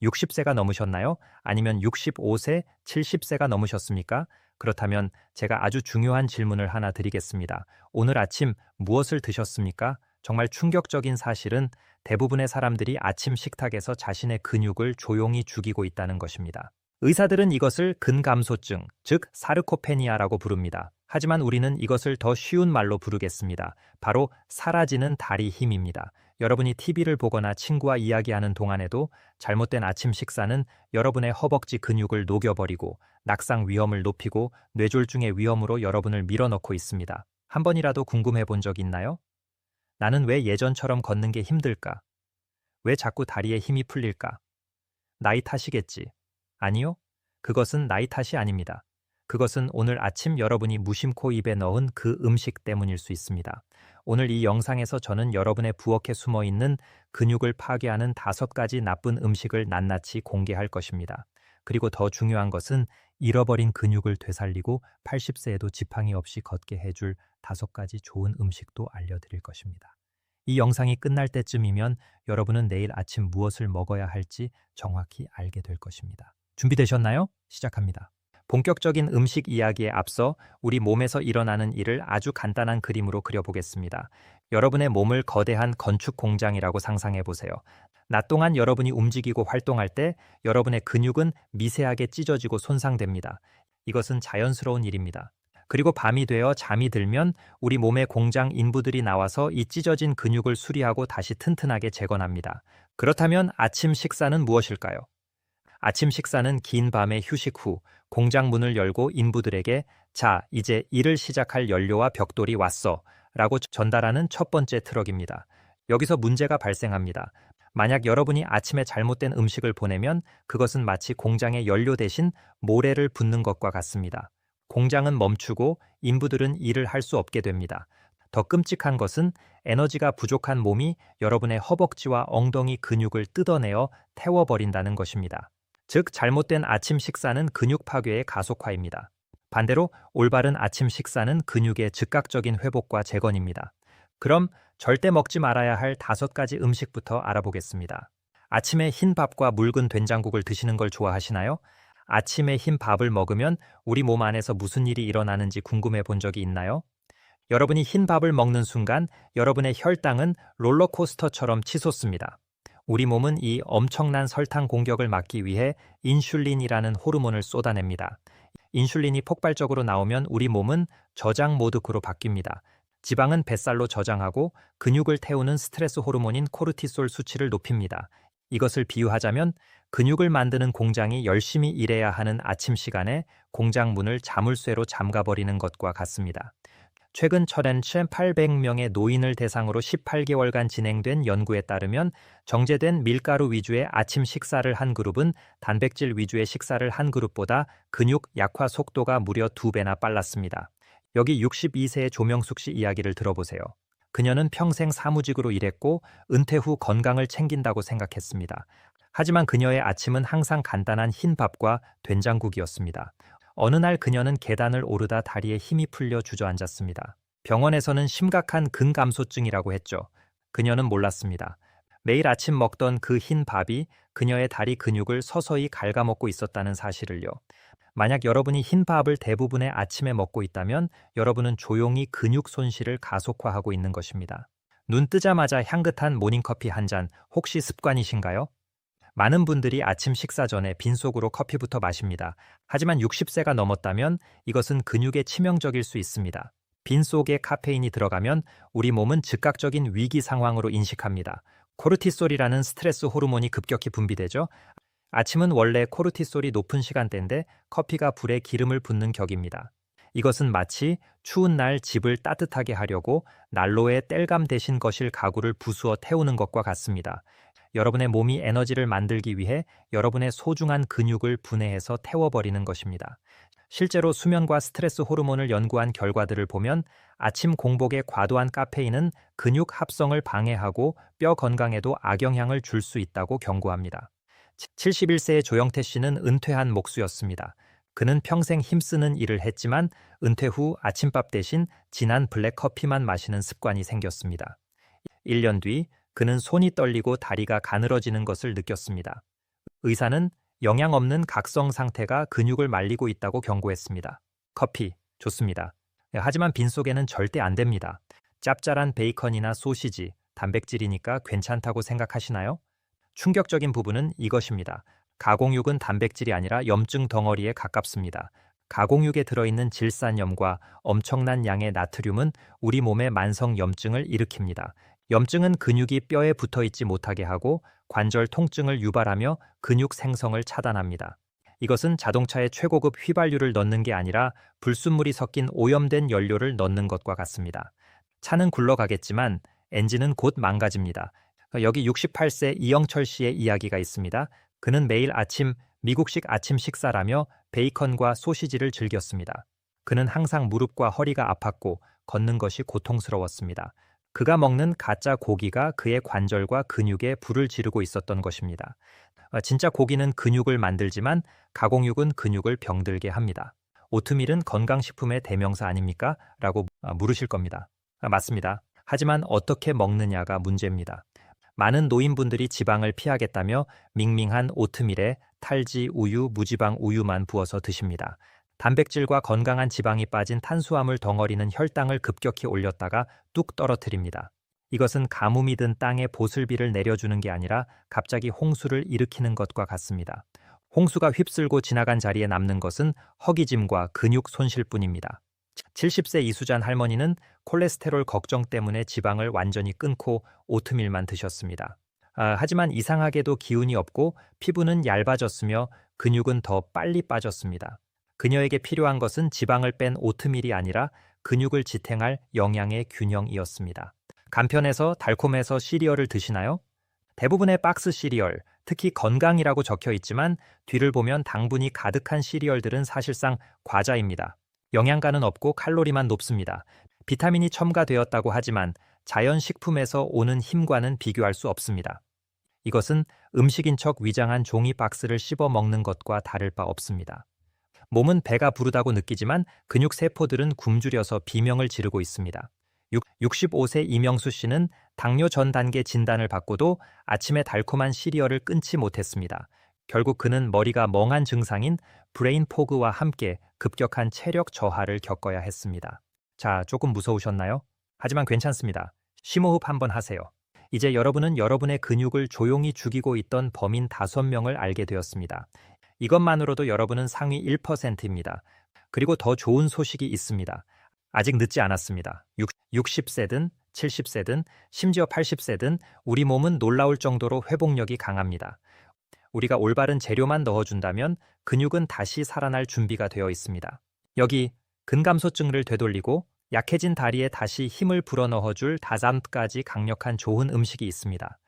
60세가 넘으셨나요? 아니면 65세, 70세가 넘으셨습니까? 그렇다면 제가 아주 중요한 질문을 하나 드리겠습니다. 오늘 아침 무엇을 드셨습니까? 정말 충격적인 사실은 대부분의 사람들이 아침 식탁에서 자신의 근육을 조용히 죽이고 있다는 것입니다. 의사들은 이것을 근감소증, 즉 사르코페니아라고 부릅니다. 하지만 우리는 이것을 더 쉬운 말로 부르겠습니다. 바로 사라지는 다리 힘입니다. 여러분이 TV를 보거나 친구와 이야기하는 동안에도 잘못된 아침 식사는 여러분의 허벅지 근육을 녹여버리고 낙상 위험을 높이고 뇌졸중의 위험으로 여러분을 밀어넣고 있습니다. 한 번이라도 궁금해 본 적 있나요? 나는 왜 예전처럼 걷는 게 힘들까? 왜 자꾸 다리에 힘이 풀릴까? 나이 탓이겠지. 아니요. 그것은 나이 탓이 아닙니다. 그것은 오늘 아침 여러분이 무심코 입에 넣은 그 음식 때문일 수 있습니다. 오늘 이 영상에서 저는 여러분의 부엌에 숨어 있는 근육을 파괴하는 5가지 나쁜 음식을 낱낱이 공개할 것입니다. 그리고 더 중요한 것은 잃어버린 근육을 되살리고 80세에도 지팡이 없이 걷게 해줄 5가지 좋은 음식도 알려드릴 것입니다. 이 영상이 끝날 때쯤이면 여러분은 내일 아침 무엇을 먹어야 할지 정확히 알게 될 것입니다. 준비되셨나요? 시작합니다. 본격적인 음식 이야기에 앞서 우리 몸에서 일어나는 일을 아주 간단한 그림으로 그려보겠습니다. 여러분의 몸을 거대한 건축 공장이라고 상상해 보세요. 낮 동안 여러분이 움직이고 활동할 때 여러분의 근육은 미세하게 찢어지고 손상됩니다. 이것은 자연스러운 일입니다. 그리고 밤이 되어 잠이 들면 우리 몸의 공장 인부들이 나와서 이 찢어진 근육을 수리하고 다시 튼튼하게 재건합니다. 그렇다면 아침 식사는 무엇일까요? 아침 식사는 긴 밤의 휴식 후 공장 문을 열고 인부들에게 자, 이제 일을 시작할 연료와 벽돌이 왔어 라고 전달하는 첫 번째 트럭입니다. 여기서 문제가 발생합니다. 만약 여러분이 아침에 잘못된 음식을 보내면 그것은 마치 공장의 연료 대신 모래를 붓는 것과 같습니다. 공장은 멈추고 인부들은 일을 할 수 없게 됩니다. 더 끔찍한 것은 에너지가 부족한 몸이 여러분의 허벅지와 엉덩이 근육을 뜯어내어 태워버린다는 것입니다. 즉, 잘못된 아침 식사는 근육 파괴의 가속화입니다. 반대로 올바른 아침 식사는 근육의 즉각적인 회복과 재건입니다. 그럼 절대 먹지 말아야 할 5가지 음식부터 알아보겠습니다. 아침에 흰 밥과 묽은 된장국을 드시는 걸 좋아하시나요? 아침에 흰 밥을 먹으면 우리 몸 안에서 무슨 일이 일어나는지 궁금해 본 적이 있나요? 여러분이 흰 밥을 먹는 순간 여러분의 혈당은 롤러코스터처럼 치솟습니다. 우리 몸은 이 엄청난 설탕 공격을 막기 위해 인슐린이라는 호르몬을 쏟아냅니다. 인슐린이 폭발적으로 나오면 우리 몸은 저장 모드로 바뀝니다. 지방은 뱃살로 저장하고 근육을 태우는 스트레스 호르몬인 코르티솔 수치를 높입니다. 이것을 비유하자면 근육을 만드는 공장이 열심히 일해야 하는 아침 시간에 공장 문을 자물쇠로 잠가버리는 것과 같습니다. 최근 1,800명의 노인을 대상으로 18개월간 진행된 연구에 따르면 정제된 밀가루 위주의 아침 식사를 한 그룹은 단백질 위주의 식사를 한 그룹보다 근육 약화 속도가 무려 2배나 빨랐습니다. 여기 62세의 조명숙 씨 이야기를 들어보세요. 그녀는 평생 사무직으로 일했고 은퇴 후 건강을 챙긴다고 생각했습니다. 하지만 그녀의 아침은 항상 간단한 흰밥과 된장국이었습니다. 어느 날 그녀는 계단을 오르다 다리에 힘이 풀려 주저앉았습니다. 병원에서는 심각한 근감소증이라고 했죠. 그녀는 몰랐습니다. 매일 아침 먹던 그 흰 밥이 그녀의 다리 근육을 서서히 갉아먹고 있었다는 사실을요. 만약 여러분이 흰 밥을 대부분의 아침에 먹고 있다면 여러분은 조용히 근육 손실을 가속화하고 있는 것입니다. 눈 뜨자마자 향긋한 모닝커피 한 잔 혹시 습관이신가요? 많은 분들이 아침 식사 전에 빈속으로 커피부터 마십니다. 하지만 60세가 넘었다면 이것은 근육에 치명적일 수 있습니다. 빈속에 카페인이 들어가면 우리 몸은 즉각적인 위기 상황으로 인식합니다. 코르티솔이라는 스트레스 호르몬이 급격히 분비되죠. 아침은 원래 코르티솔이 높은 시간대인데 커피가 불에 기름을 붓는 격입니다. 이것은 마치 추운 날 집을 따뜻하게 하려고 난로에 땔감 대신 거실 가구를 부수어 태우는 것과 같습니다. 여러분의 몸이 에너지를 만들기 위해 여러분의 소중한 근육을 분해해서 태워버리는 것입니다. 실제로 수면과 스트레스 호르몬을 연구한 결과들을 보면 아침 공복의 과도한 카페인은 근육 합성을 방해하고 뼈 건강에도 악영향을 줄 수 있다고 경고합니다. 71세의 조영태 씨는 은퇴한 목수였습니다. 그는 평생 힘쓰는 일을 했지만 은퇴 후 아침밥 대신 진한 블랙커피만 마시는 습관이 생겼습니다. 1년 뒤 그는 손이 떨리고 다리가 가늘어지는 것을 느꼈습니다. 의사는 영양 없는 각성 상태가 근육을 말리고 있다고 경고했습니다. 커피, 좋습니다. 하지만 빈속에는 절대 안 됩니다. 짭짤한 베이컨이나 소시지, 단백질이니까 괜찮다고 생각하시나요? 충격적인 부분은 이것입니다. 가공육은 단백질이 아니라 염증 덩어리에 가깝습니다. 가공육에 들어있는 질산염과 엄청난 양의 나트륨은 우리 몸의 만성 염증을 일으킵니다. 염증은 근육이 뼈에 붙어 있지 못하게 하고 관절 통증을 유발하며 근육 생성을 차단합니다. 이것은 자동차에 최고급 휘발유를 넣는 게 아니라 불순물이 섞인 오염된 연료를 넣는 것과 같습니다. 차는 굴러가겠지만 엔진은 곧 망가집니다. 여기 68세 이영철 씨의 이야기가 있습니다. 그는 매일 아침 미국식 아침 식사라며 베이컨과 소시지를 즐겼습니다. 그는 항상 무릎과 허리가 아팠고 걷는 것이 고통스러웠습니다. 그가 먹는 가짜 고기가 그의 관절과 근육에 불을 지르고 있었던 것입니다. 진짜 고기는 근육을 만들지만 가공육은 근육을 병들게 합니다. 오트밀은 건강식품의 대명사 아닙니까? 라고 물으실 겁니다. 맞습니다. 하지만 어떻게 먹느냐가 문제입니다. 많은 노인분들이 지방을 피하겠다며 밍밍한 오트밀에 탈지, 우유, 무지방 우유만 부어서 드십니다. 단백질과 건강한 지방이 빠진 탄수화물 덩어리는 혈당을 급격히 올렸다가 뚝 떨어뜨립니다. 이것은 가뭄이 든 땅에 보슬비를 내려주는 게 아니라 갑자기 홍수를 일으키는 것과 같습니다. 홍수가 휩쓸고 지나간 자리에 남는 것은 허기짐과 근육 손실뿐입니다. 70세 이수잔 할머니는 콜레스테롤 걱정 때문에 지방을 완전히 끊고 오트밀만 드셨습니다. 하지만 이상하게도 기운이 없고 피부는 얇아졌으며 근육은 더 빨리 빠졌습니다. 그녀에게 필요한 것은 지방을 뺀 오트밀이 아니라 근육을 지탱할 영양의 균형이었습니다. 간편해서 달콤해서 시리얼을 드시나요? 대부분의 박스 시리얼, 특히 건강이라고 적혀 있지만 뒤를 보면 당분이 가득한 시리얼들은 사실상 과자입니다. 영양가는 없고 칼로리만 높습니다. 비타민이 첨가되었다고 하지만 자연식품에서 오는 힘과는 비교할 수 없습니다. 이것은 음식인 척 위장한 종이 박스를 씹어 먹는 것과 다를 바 없습니다. 몸은 배가 부르다고 느끼지만 근육 세포들은 굶주려서 비명을 지르고 있습니다. 65세 이명수 씨는 당뇨 전 단계 진단을 받고도 아침에 달콤한 시리얼을 끊지 못했습니다. 결국 그는 머리가 멍한 증상인 브레인 포그와 함께 급격한 체력 저하를 겪어야 했습니다. 자, 조금 무서우셨나요? 하지만 괜찮습니다. 심호흡 한번 하세요. 이제 여러분은 여러분의 근육을 조용히 죽이고 있던 범인 5명을 알게 되었습니다. 이것만으로도 여러분은 상위 1%입니다. 그리고 더 좋은 소식이 있습니다. 아직 늦지 않았습니다. 60세든 70세든 심지어 80세든 우리 몸은 놀라울 정도로 회복력이 강합니다. 우리가 올바른 재료만 넣어준다면 근육은 다시 살아날 준비가 되어 있습니다. 여기 근감소증을 되돌리고 약해진 다리에 다시 힘을 불어넣어줄 다잠까지 강력한 좋은 음식이 있습니다.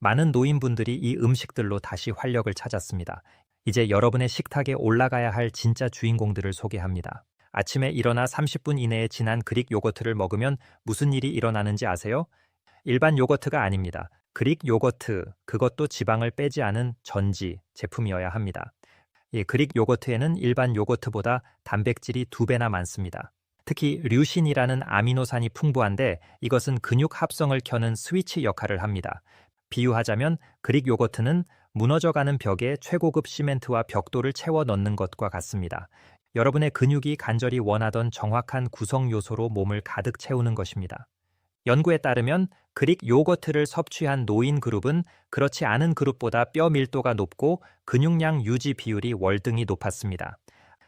많은 노인분들이 이 음식들로 다시 활력을 찾았습니다. 이제 여러분의 식탁에 올라가야 할 진짜 주인공들을 소개합니다. 아침에 일어나 30분 이내에 진한 그릭 요거트를 먹으면 무슨 일이 일어나는지 아세요? 일반 요거트가 아닙니다. 그릭 요거트, 그것도 지방을 빼지 않은 전지 제품이어야 합니다. 그릭 요거트에는 일반 요거트보다 단백질이 2배나 많습니다. 특히 류신이라는 아미노산이 풍부한데 이것은 근육 합성을 켜는 스위치 역할을 합니다. 비유하자면 그릭 요거트는 무너져가는 벽에 최고급 시멘트와 벽돌을 채워 넣는 것과 같습니다. 여러분의 근육이 간절히 원하던 정확한 구성 요소로 몸을 가득 채우는 것입니다. 연구에 따르면 그릭 요거트를 섭취한 노인 그룹은 그렇지 않은 그룹보다 뼈 밀도가 높고 근육량 유지 비율이 월등히 높았습니다.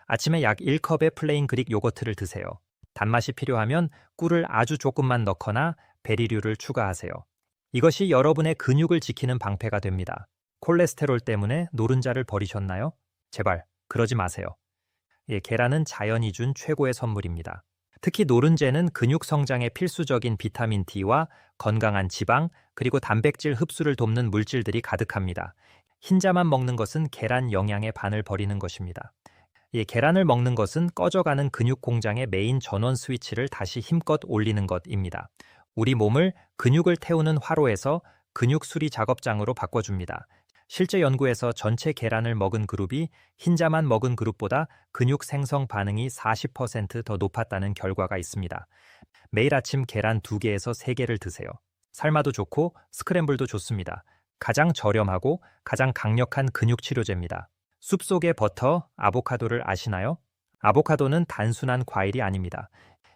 아침에 약 1컵의 플레인 그릭 요거트를 드세요. 단맛이 필요하면 꿀을 아주 조금만 넣거나 베리류를 추가하세요. 이것이 여러분의 근육을 지키는 방패가 됩니다. 콜레스테롤 때문에 노른자를 버리셨나요? 제발 그러지 마세요. 계란은 자연이 준 최고의 선물입니다. 특히 노른자는 근육 성장에 필수적인 비타민 D와 건강한 지방, 그리고 단백질 흡수를 돕는 물질들이 가득합니다. 흰자만 먹는 것은 계란 영양의 반을 버리는 것입니다. 계란을 먹는 것은 꺼져가는 근육 공장의 메인 전원 스위치를 다시 힘껏 올리는 것입니다. 우리 몸을 근육을 태우는 화로에서 근육 수리 작업장으로 바꿔줍니다. 실제 연구에서 전체 계란을 먹은 그룹이 흰자만 먹은 그룹보다 근육 생성 반응이 40% 더 높았다는 결과가 있습니다. 매일 아침 계란 2개에서 3개를 드세요. 삶아도 좋고 스크램블도 좋습니다. 가장 저렴하고 가장 강력한 근육 치료제입니다. 숲속의 버터, 아보카도를 아시나요? 아보카도는 단순한 과일이 아닙니다.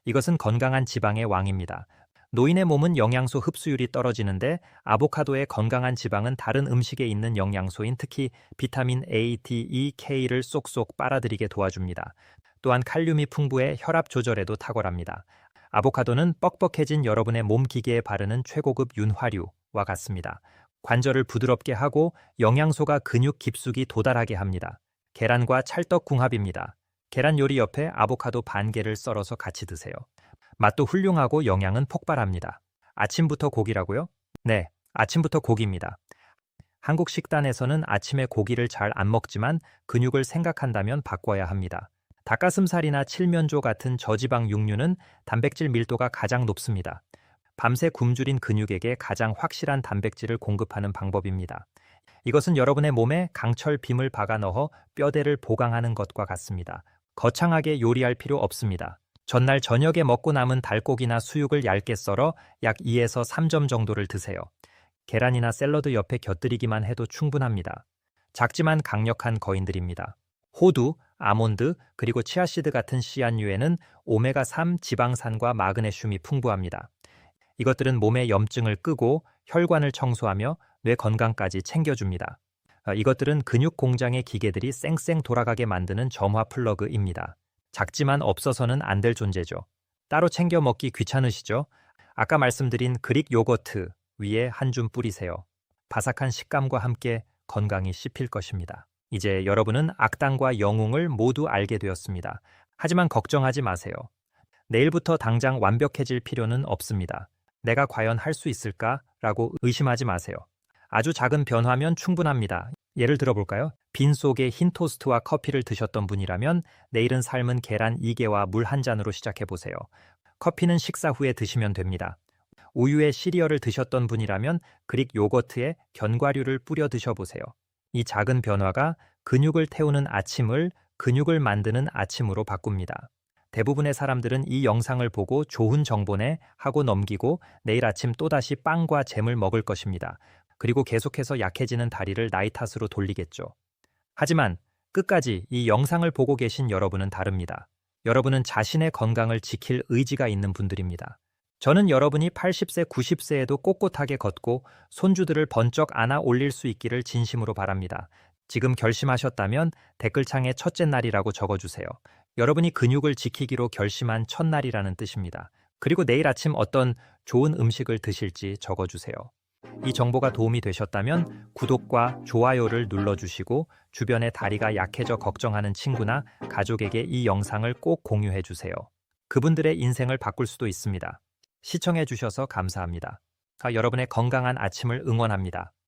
이것은 건강한 지방의 왕입니다. 노인의 몸은 영양소 흡수율이 떨어지는데 아보카도의 건강한 지방은 다른 음식에 있는 영양소인 특히 비타민 A, D, E, K를 쏙쏙 빨아들이게 도와줍니다. 또한 칼륨이 풍부해 혈압 조절에도 탁월합니다. 아보카도는 뻑뻑해진 여러분의 몸 기계에 바르는 최고급 윤활유와 같습니다. 관절을 부드럽게 하고 영양소가 근육 깊숙이 도달하게 합니다. 계란과 찰떡궁합입니다. 계란 요리 옆에 아보카도 반 개를 썰어서 같이 드세요. 맛도 훌륭하고 영양은 폭발합니다. 아침부터 고기라고요? 네, 아침부터 고기입니다. 한국 식단에서는 아침에 고기를 잘 안 먹지만 근육을 생각한다면 바꿔야 합니다. 닭가슴살이나 칠면조 같은 저지방 육류는 단백질 밀도가 가장 높습니다. 밤새 굶주린 근육에게 가장 확실한 단백질을 공급하는 방법입니다. 이것은 여러분의 몸에 강철 빔을 박아 넣어 뼈대를 보강하는 것과 같습니다. 거창하게 요리할 필요 없습니다. 전날 저녁에 먹고 남은 닭고기나 수육을 얇게 썰어 약 2에서 3점 정도를 드세요. 계란이나 샐러드 옆에 곁들이기만 해도 충분합니다. 작지만 강력한 거인들입니다. 호두, 아몬드, 그리고 치아씨드 같은 씨앗류에는 오메가3 지방산과 마그네슘이 풍부합니다. 이것들은 몸의 염증을 끄고 혈관을 청소하며 뇌 건강까지 챙겨줍니다. 이것들은 근육 공장의 기계들이 쌩쌩 돌아가게 만드는 점화 플러그입니다. 작지만 없어서는 안 될 존재죠. 따로 챙겨 먹기 귀찮으시죠? 아까 말씀드린 그릭 요거트 위에 한 줌 뿌리세요. 바삭한 식감과 함께 건강이 씹힐 것입니다. 이제 여러분은 악당과 영웅을 모두 알게 되었습니다. 하지만 걱정하지 마세요. 내일부터 당장 완벽해질 필요는 없습니다. 내가 과연 할 수 있을까? 라고 의심하지 마세요. 아주 작은 변화면 충분합니다. 예를 들어볼까요? 빈속에 흰 토스트와 커피를 드셨던 분이라면 내일은 삶은 계란 2개와 물 한 잔으로 시작해보세요. 커피는 식사 후에 드시면 됩니다. 우유에 시리얼을 드셨던 분이라면 그릭 요거트에 견과류를 뿌려 드셔보세요. 이 작은 변화가 근육을 태우는 아침을 근육을 만드는 아침으로 바꿉니다. 대부분의 사람들은 이 영상을 보고 좋은 정보네 하고 넘기고 내일 아침 또다시 빵과 잼을 먹을 것입니다. 그리고 계속해서 약해지는 다리를 나이 탓으로 돌리겠죠. 하지만 끝까지 이 영상을 보고 계신 여러분은 다릅니다. 여러분은 자신의 건강을 지킬 의지가 있는 분들입니다. 저는 여러분이 80세, 90세에도 꼿꼿하게 걷고 손주들을 번쩍 안아 올릴 수 있기를 진심으로 바랍니다. 지금 결심하셨다면 댓글창에 첫째 날이라고 적어주세요. 여러분이 근육을 지키기로 결심한 첫날이라는 뜻입니다. 그리고 내일 아침 어떤 좋은 음식을 드실지 적어주세요. 이 정보가 도움이 되셨다면 구독과 좋아요를 눌러주시고 주변에 다리가 약해져 걱정하는 친구나 가족에게 이 영상을 꼭 공유해주세요. 그분들의 인생을 바꿀 수도 있습니다. 시청해주셔서 감사합니다. 여러분의 건강한 아침을 응원합니다.